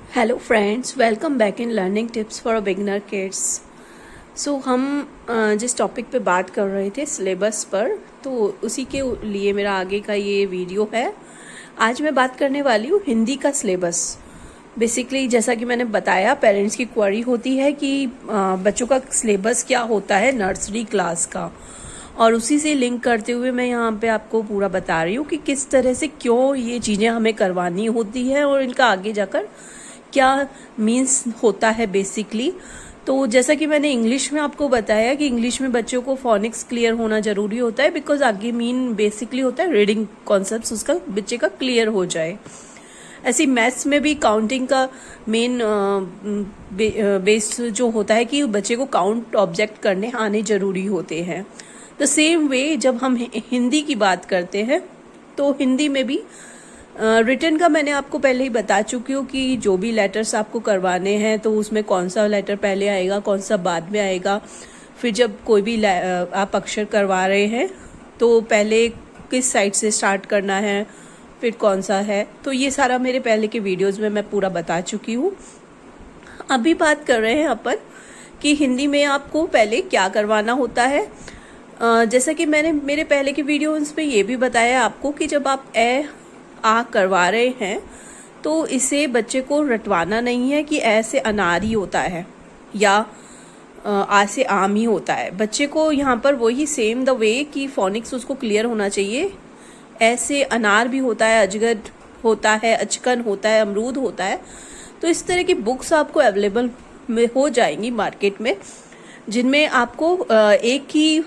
Hello friends, welcome back in learning tips for beginner kids. So हम जिस topic पे बात कर रहे थे सिलेबस पर, तो उसी के लिए मेरा आगे का ये वीडियो है। आज मैं बात करने वाली हूँ हिंदी का सिलेबस। बेसिकली जैसा कि मैंने बताया, पेरेंट्स की क्वेरी होती है कि बच्चों का सिलेबस क्या होता है नर्सरी क्लास का, और उसी से लिंक करते हुए मैं यहाँ पे आपको पूरा बता रही हूँ कि किस तरह से क्यों ये चीज़ें हमें करवानी होती है और इनका आगे जाकर क्या मीन्स होता है बेसिकली। तो जैसा कि मैंने इंग्लिश में आपको बताया कि इंग्लिश में बच्चों को फोनिक्स क्लियर होना जरूरी होता है, बिकॉज आगे मीन बेसिकली होता है रीडिंग कॉन्सेप्ट्स उसका बच्चे का क्लियर हो जाए। ऐसी मैथ्स में भी काउंटिंग का मेन बेस जो होता है कि बच्चे को काउंट ऑब्जेक्ट करने आने जरूरी होते हैं। द सेम वे जब हम हिंदी की बात करते हैं तो हिंदी में भी रिटर्न का मैंने आपको पहले ही बता चुकी हूँ कि जो भी लेटर्स आपको करवाने हैं तो उसमें कौन सा लेटर पहले आएगा, कौन सा बाद में आएगा। फिर जब कोई भी आप अक्षर करवा रहे हैं तो पहले किस साइड से स्टार्ट करना है, फिर कौन सा है, तो ये सारा मेरे पहले के वीडियोस में मैं पूरा बता चुकी हूँ। अभी बात कर रहे हैं अपन कि हिंदी में आपको पहले क्या करवाना होता है। जैसा कि मैंने मेरे पहले के वीडियोस में ये भी बताया आपको कि जब आप आ करवा रहे हैं तो इसे बच्चे को रटवाना नहीं है कि ऐसे अनार ही होता है या आ से आम ही होता है। बच्चे को यहाँ पर वही सेम द वे कि फोनिक्स उसको क्लियर होना चाहिए। ऐसे अनार भी होता है, अजगर होता है, अचकन होता है, अमरूद होता है। तो इस तरह की बुक्स आपको अवेलेबल में हो जाएंगी मार्केट में, जिनमें आपको एक ही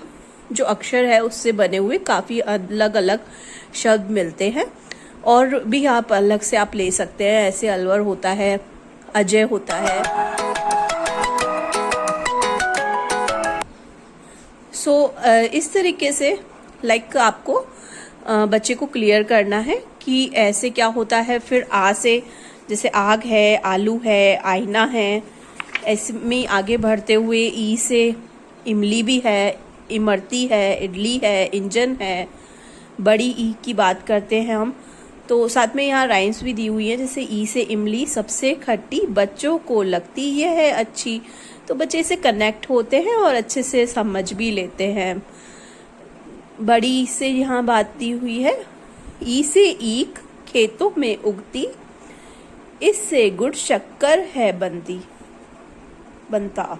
जो अक्षर है उससे बने हुए काफ़ी अलग अलग शब्द मिलते हैं। और भी आप अलग से आप ले सकते हैं, ऐसे अलवर होता है, अजय होता है। इस तरीके से आपको बच्चे को क्लियर करना है कि ऐसे क्या होता है। फिर आ से जैसे आग है, आलू है, आईना है, ऐसे में आगे बढ़ते हुए ई से इमली भी है, इमरती है, इडली है, इंजन है। बड़ी ई की बात करते हैं हम, तो साथ में यहाँ राइम्स भी दी हुई है, जैसे ई से इमली सबसे खट्टी बच्चों को लगती ये है अच्छी। तो बच्चे इसे कनेक्ट होते हैं और अच्छे से समझ भी लेते हैं। बड़ी से यहाँ बात दी हुई है, ई से ईख खेतों में उगती, इससे गुड़ शक्कर है बनता।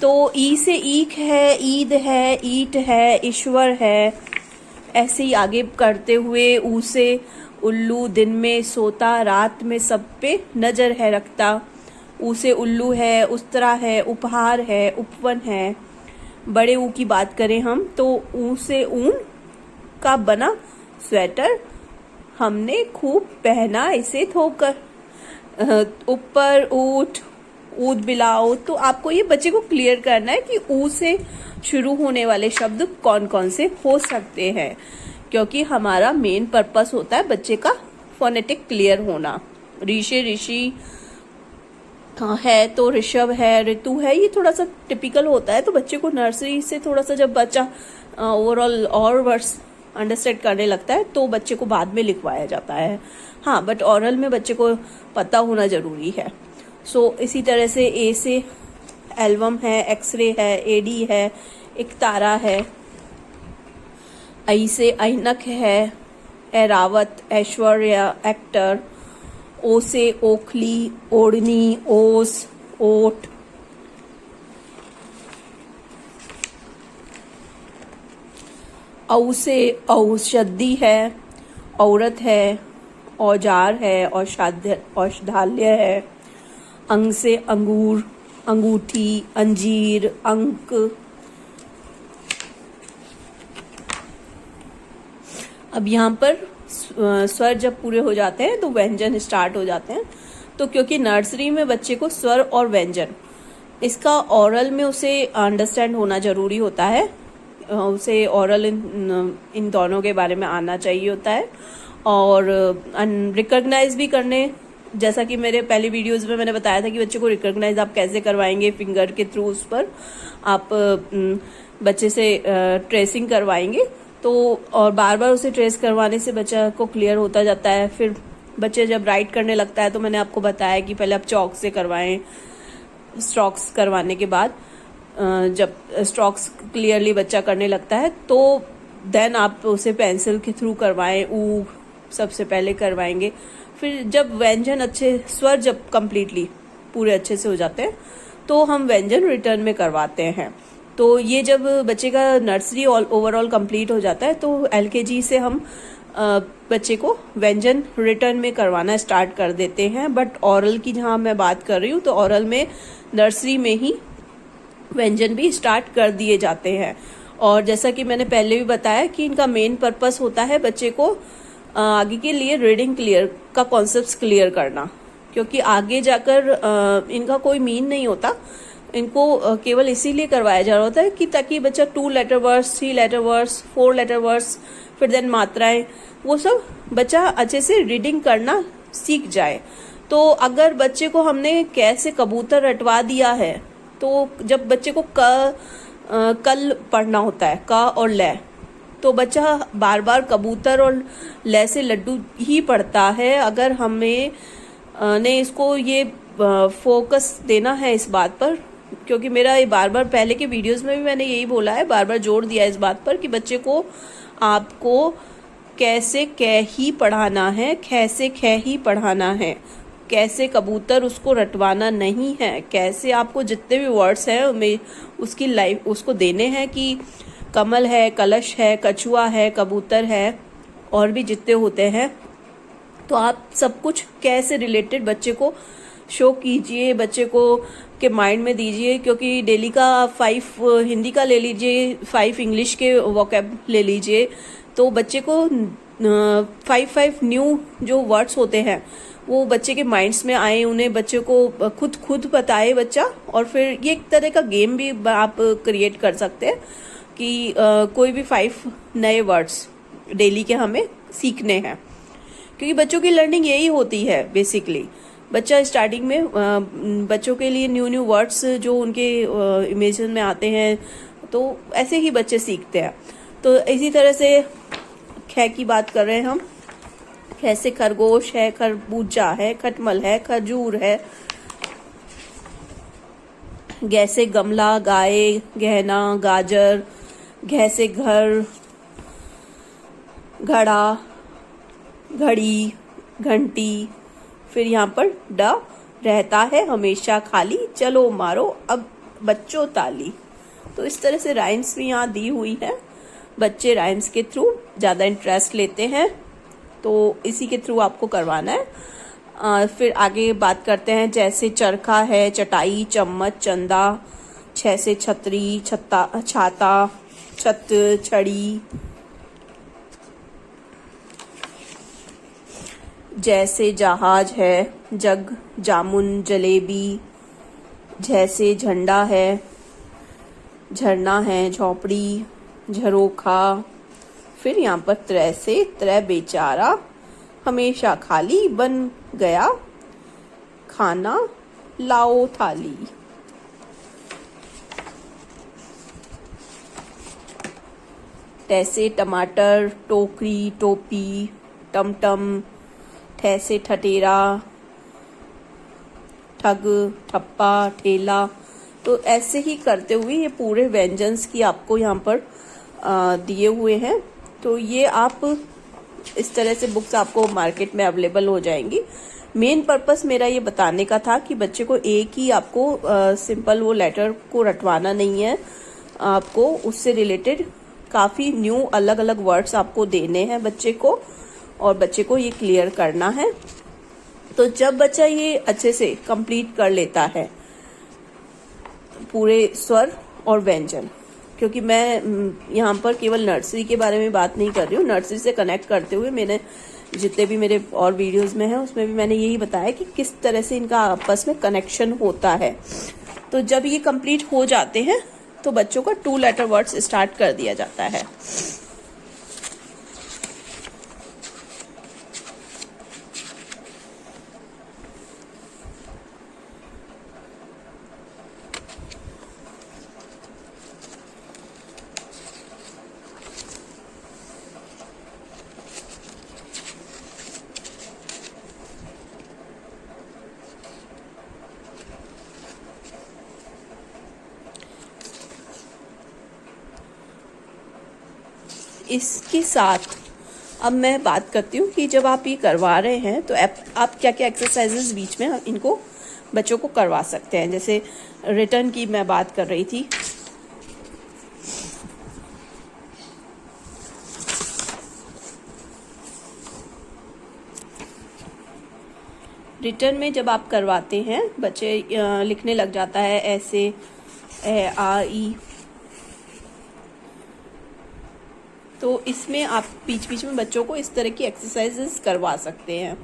तो ई से ईख है, ईद है, ईट है, ईश्वर है। ऐसे ही आगे करते हुए ऊ से उल्लू दिन में सोता, रात में सब पे नजर है रखता। ऊ से उल्लू है, उस्तरा है, उपहार है, उपवन है। बड़े ऊ की बात करें हम तो ऊ से ऊन का बना स्वेटर, हमने खूब पहना इसे धोकर। ऊपर ऊट, ऊद बिलाओ। तो आपको ये बच्चे को क्लियर करना है कि ऊ से शुरू होने वाले शब्द कौन कौन से हो सकते हैं, क्योंकि हमारा मेन पर्पस होता है बच्चे का फोनेटिक क्लियर होना। ऋषि ऋषि है तो ऋषभ है, ऋतु है, ये थोड़ा सा टिपिकल होता है। तो बच्चे को नर्सरी से थोड़ा सा जब बच्चा ओवरऑल और वर्ड्स अंडरस्टैंड करने लगता है तो बच्चे को बाद में लिखवाया जाता है। हाँ, बट ऑरल में बच्चे को पता होना जरूरी है। इसी तरह से ए से एल्बम है, एक्सरे है, एडी है, एक तारा है। आई से ऐनक है, एरावत, ऐश्वर्या, एक्टर। ओ से ओखली, ओढ़नी, ओस, ओट। औ से औषधि है, औरत है, औजार है, औषधालय है। अंग से अंगूर, अंगूठी, अंजीर, अंक। अब यहाँ पर स्वर जब पूरे हो जाते हैं तो व्यंजन स्टार्ट हो जाते हैं। तो क्योंकि नर्सरी में बच्चे को स्वर और व्यंजन इसका ओरल में उसे अंडरस्टैंड होना जरूरी होता है। उसे ओरल इन दोनों के बारे में आना चाहिए होता है, और रिकॉग्नाइज भी करने, जैसा कि मेरे पहले वीडियोस में मैंने बताया था कि बच्चे को रिकॉग्नाइज आप कैसे करवाएंगे, फिंगर के थ्रू उस पर आप बच्चे से ट्रेसिंग करवाएंगे। तो और बार बार उसे ट्रेस करवाने से बच्चा को क्लियर होता जाता है। फिर बच्चे जब राइट करने लगता है तो मैंने आपको बताया कि पहले आप चौक से करवाएं, स्ट्रोक्स करवाने के बाद जब स्ट्रोक्स क्लियरली बच्चा करने लगता है तो देन आप उसे पेंसिल के थ्रू करवाएं। ऊ सबसे पहले करवाएंगे, फिर जब व्यंजन अच्छे स्वर जब कंप्लीटली पूरे अच्छे से हो जाते हैं तो हम व्यंजन रिटर्न में करवाते हैं। तो ये जब बच्चे का नर्सरी ओवरऑल कंप्लीट हो जाता है तो एलकेजी से हम बच्चे को व्यंजन रिटर्न में करवाना स्टार्ट कर देते हैं। बट ऑरल की जहाँ मैं बात कर रही हूँ तो ऑरल में नर्सरी में ही व्यंजन भी स्टार्ट कर दिए जाते हैं। और जैसा कि मैंने पहले भी बताया कि इनका मेन पर्पस होता है बच्चे को आगे के लिए रीडिंग क्लियर का कॉन्सेप्ट्स क्लियर करना, क्योंकि आगे जाकर इनका कोई मीन नहीं होता। इनको केवल इसीलिए करवाया जा रहा होता है कि ताकि बच्चा 2 letter words, 3 letter words, 4 letter words, फिर देन मात्राएं, वो सब बच्चा अच्छे से रीडिंग करना सीख जाए। तो अगर बच्चे को हमने कैसे कबूतर रटवा दिया है तो जब बच्चे को कल पढ़ना होता है, क और ल, तो बच्चा बार बार कबूतर और ल से लड्डू ही पढ़ता है। अगर हमें ने इसको ये फोकस देना है इस बात पर, क्योंकि मेरा ये बार बार पहले के वीडियोस में भी मैंने यही बोला है, बार बार जोर दिया इस बात पर कि बच्चे को आपको कैसे कै ही पढ़ाना है, कैसे खे ही पढ़ाना है, कैसे कबूतर उसको रटवाना नहीं है, कैसे आपको जितने भी वर्ड्स हैं उनमें उसकी लाइफ उसको देने हैं कि कमल है, कलश है, कछुआ है, कबूतर है, और भी जितने होते हैं। तो आप सब कुछ कैसे रिलेटेड बच्चे को शो कीजिए, बच्चे को के माइंड में दीजिए। क्योंकि डेली का 5 हिंदी का ले लीजिए, 5 इंग्लिश के वोकैब ले लीजिए, तो बच्चे को 5 न्यू जो वर्ड्स होते हैं वो बच्चे के माइंड्स में आए, उन्हें बच्चे को खुद बताए बच्चा। और फिर ये एक तरह का गेम भी आप क्रिएट कर सकते हैं कि कोई भी 5 नए वर्ड्स डेली के हमें सीखने हैं, क्योंकि बच्चों की लर्निंग यही होती है बेसिकली। बच्चा स्टार्टिंग में बच्चों के लिए न्यू वर्ड्स जो उनके इमेजिन में आते हैं, तो ऐसे ही बच्चे सीखते हैं। तो इसी तरह से ख की बात कर रहे हैं हम, कैसे खरगोश है, खरबूजा है, खटमल है, खजूर है, गैसे गमला, गाय, गहना, गाजर, घैसे घर, घड़ा, घड़ी, घंटी, फिर यहाँ पर ड रहता है हमेशा खाली, चलो मारो अब बच्चों ताली। तो इस तरह से राइम्स भी यहाँ दी हुई है। बच्चे राइम्स के थ्रू ज़्यादा इंटरेस्ट लेते हैं, तो इसी के थ्रू आपको करवाना है। फिर आगे बात करते हैं, जैसे चरखा है, चटाई, चम्मच, चंदा, छ से छतरी, छाता, छत, छड़ी, जैसे जहाज है, जग, जामुन, जलेबी, जैसे झंडा है, झरना है, झोपड़ी, झरोखा, फिर यहाँ पर त्रै से त्रै बेचारा, हमेशा खाली, बन गया खाना, लाओ थाली। तैसे टमाटर, टोकरी, टोपी, टमटम, ठैसे ठटेरा, ठग, ठप्पा, ठेला। तो ऐसे ही करते हुए ये पूरे व्यंजन्स की आपको यहाँ पर दिए हुए हैं। तो ये आप इस तरह से बुक्स आपको मार्केट में अवेलेबल हो जाएंगी। मेन पर्पस मेरा ये बताने का था कि बच्चे को एक ही आपको सिंपल वो लेटर को रटवाना नहीं है, आपको उससे रिलेटेड काफ़ी न्यू अलग अलग वर्ड्स आपको देने हैं बच्चे को, और बच्चे को ये क्लियर करना है। तो जब बच्चा ये अच्छे से कंप्लीट कर लेता है पूरे स्वर और व्यंजन, क्योंकि मैं यहाँ पर केवल नर्सरी के बारे में बात नहीं कर रही हूँ, नर्सरी से कनेक्ट करते हुए मैंने जितने भी मेरे और वीडियोस में है उसमें भी मैंने यही बताया कि किस तरह से इनका आपस में कनेक्शन होता है। तो जब ये कंप्लीट हो जाते हैं तो बच्चों का 2 लेटर वर्ड्स स्टार्ट कर दिया जाता है। इसके साथ अब मैं बात करती हूँ कि जब आप ये करवा रहे हैं तो आप क्या क्या एक्सरसाइजेज बीच में इनको बच्चों को करवा सकते हैं। जैसे रिटर्न की मैं बात कर रही थी। रिटर्न में जब आप करवाते हैं बच्चे लिखने लग जाता है ऐसे ए आ ई, तो इसमें आप बीच बीच में बच्चों को इस तरह की एक्सरसाइजेस करवा सकते हैं।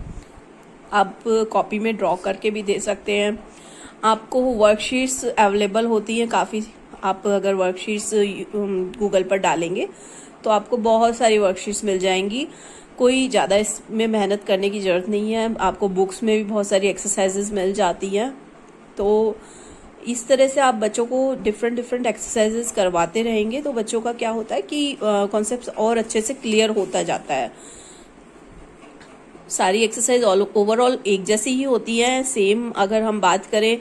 आप कॉपी में ड्रॉ करके भी दे सकते हैं। आपको वर्कशीट्स अवेलेबल होती हैं काफ़ी। आप अगर वर्कशीट्स गूगल पर डालेंगे तो आपको बहुत सारी वर्कशीट्स मिल जाएंगी। कोई ज़्यादा इसमें मेहनत करने की ज़रूरत नहीं है। आपको बुक्स में भी बहुत सारी एक्सरसाइजेज मिल जाती हैं। तो इस तरह से आप बच्चों को डिफरेंट एक्सरसाइजेज करवाते रहेंगे तो बच्चों का क्या होता है कि कॉन्सेप्ट और अच्छे से क्लियर होता जाता है। सारी एक्सरसाइज ओवरऑल एक जैसी ही होती है, सेम। अगर हम बात करें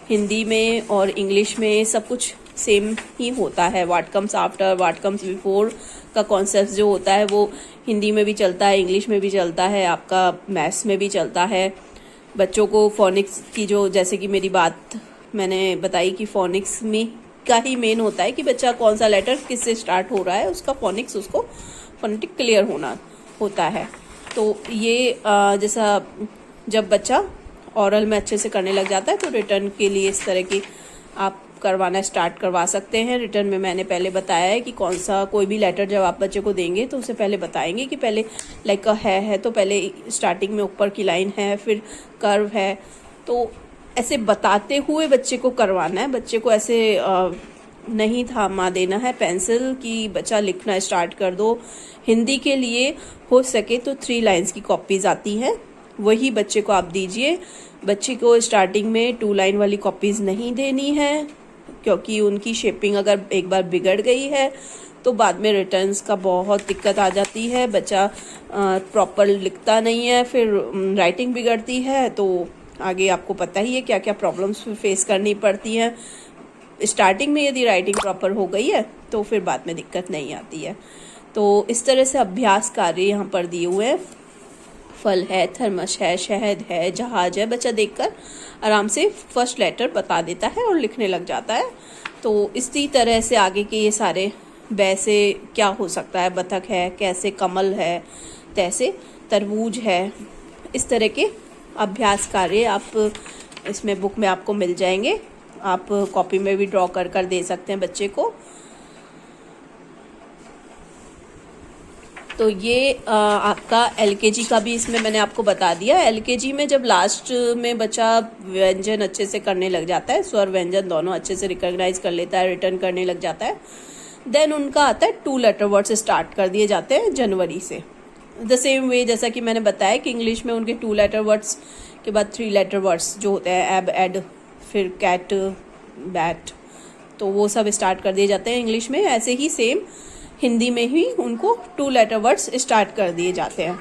हिंदी में और इंग्लिश में सब कुछ सेम ही होता है। What comes after, what comes before का कॉन्सेप्ट जो होता है वो हिंदी में भी चलता है, इंग्लिश में भी चलता है, आपका मैथ्स में भी चलता है। बच्चों को फोनिक्स की जो, जैसे कि मेरी बात मैंने बताई कि फोनिक्स में का ही मेन होता है कि बच्चा कौन सा लेटर किससे स्टार्ट हो रहा है, उसका फोनिक्स, उसको फोनेटिक क्लियर होना होता है। तो ये जैसा जब बच्चा ओरल में अच्छे से करने लग जाता है तो रिटर्न के लिए इस तरह की आप करवाना स्टार्ट करवा सकते हैं। रिटर्न में मैंने पहले बताया है कि कौन सा कोई भी लेटर जब आप बच्चे को देंगे तो उसे पहले बताएंगे कि पहले लाइक है तो पहले स्टार्टिंग में ऊपर की लाइन है, फिर कर्व है। तो ऐसे बताते हुए बच्चे को करवाना है। बच्चे को ऐसे नहीं थामा देना है पेंसिल कि बच्चा लिखना स्टार्ट कर दो। हिंदी के लिए हो सके तो 3 लाइन्स की कॉपीज आती हैं, वही बच्चे को आप दीजिए। बच्चे को स्टार्टिंग में 2 लाइन वाली कॉपीज नहीं देनी है, क्योंकि उनकी शेपिंग अगर एक बार बिगड़ गई है तो बाद में रिटर्न्स का बहुत दिक्कत आ जाती है। बच्चा प्रॉपर लिखता नहीं है, फिर राइटिंग बिगड़ती है, तो आगे आपको पता ही है क्या क्या प्रॉब्लम्स फेस करनी पड़ती हैं। स्टार्टिंग में यदि राइटिंग प्रॉपर हो गई है तो फिर बाद में दिक्कत नहीं आती है। तो इस तरह से अभ्यास कार्य यहाँ पर दिए हुए हैं। फल है, थर्मस है, शहद है, जहाज है। बच्चा देखकर आराम से फर्स्ट लेटर बता देता है और लिखने लग जाता है। तो इसी तरह से आगे के ये सारे वैसे क्या हो सकता है, बतख है, कैसे कमल है, तैसे तरबूज है। इस तरह के अभ्यास कार्य आप इसमें बुक में आपको मिल जाएंगे। आप कॉपी में भी ड्रॉ कर दे सकते हैं बच्चे को। तो ये आपका एलकेजी का भी इसमें मैंने आपको बता दिया। एलकेजी में जब लास्ट में बच्चा व्यंजन अच्छे से करने लग जाता है, स्वर व्यंजन दोनों अच्छे से रिकॉग्नाइज कर लेता है, रिटर्न करने लग जाता है, देन उनका आता है 2 लेटर वर्ड्स स्टार्ट कर दिए जाते हैं जनवरी से। द सेम वे जैसा कि मैंने बताया कि इंग्लिश में उनके 2 लेटर वर्ड्स के बाद 3 लेटर वर्ड्स जो होते हैं, एब, एड, फिर कैट, बैट, तो वो सब स्टार्ट कर दिए जाते हैं इंग्लिश में। ऐसे ही सेम हिंदी में ही उनको 2 लेटर वर्ड्स स्टार्ट कर दिए जाते हैं।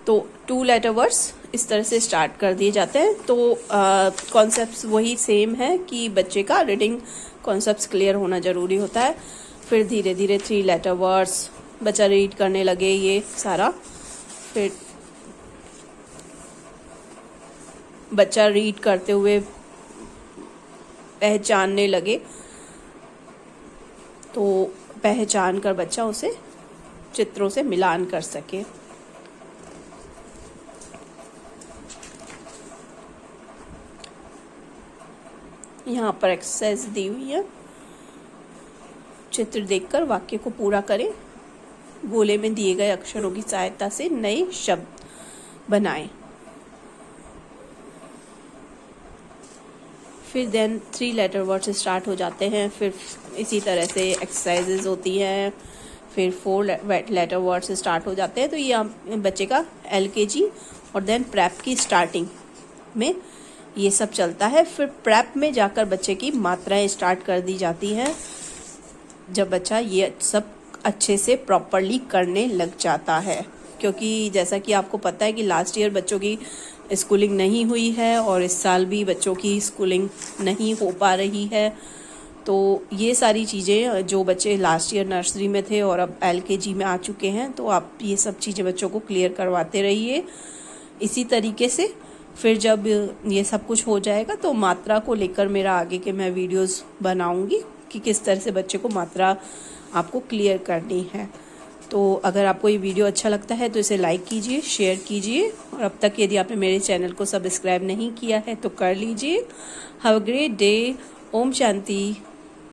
तो 2 लेटर वर्ड्स इस तरह से स्टार्ट कर दिए जाते हैं। तो कॉन्सेप्ट्स वही सेम है कि बच्चे का रीडिंग कॉन्सेप्ट्स क्लियर होना ज़रूरी होता है। फिर धीरे धीरे 3 लेटर वर्ड्स बच्चा रीड करने लगे, ये सारा। फिर बच्चा रीड करते हुए पहचानने लगे, तो पहचान कर बच्चा उसे चित्रों से मिलान कर सके। यहाँ पर एक्सरसाइज दी हुई है। चित्र देखकर वाक्य को पूरा करें। गोले में दिए गए अक्षरों की सहायता से नए शब्द बनाएं। फिर देन 3 लेटर वर्ड्स स्टार्ट हो जाते हैं। फिर इसी तरह से एक्सरसाइजेज होती हैं। फिर 4 लेटर वर्ड्स स्टार्ट हो जाते हैं। तो ये बच्चे का एलकेजी और देन प्रेप की स्टार्टिंग में ये सब चलता है। फिर प्रेप में जाकर बच्चे की मात्राएं स्टार्ट कर दी जाती हैं, जब बच्चा ये सब अच्छे से प्रॉपरली करने लग जाता है। क्योंकि जैसा कि आपको पता है कि लास्ट ईयर बच्चों की स्कूलिंग नहीं हुई है और इस साल भी बच्चों की स्कूलिंग नहीं हो पा रही है। तो ये सारी चीज़ें जो बच्चे लास्ट ईयर नर्सरी में थे और अब LKG में आ चुके हैं, तो आप ये सब चीज़ें बच्चों को क्लियर करवाते रहिए। इसी तरीके से फिर जब ये सब कुछ हो जाएगा तो मात्रा को लेकर मेरा आगे के मैं वीडियोस बनाऊंगी कि किस तरह से बच्चे को मात्रा आपको क्लियर करनी है। तो अगर आपको ये वीडियो अच्छा लगता है तो इसे लाइक कीजिए, शेयर कीजिए, और अब तक यदि आपने मेरे चैनल को सब्सक्राइब नहीं किया है तो कर लीजिए। Have a great day. ओम शांति।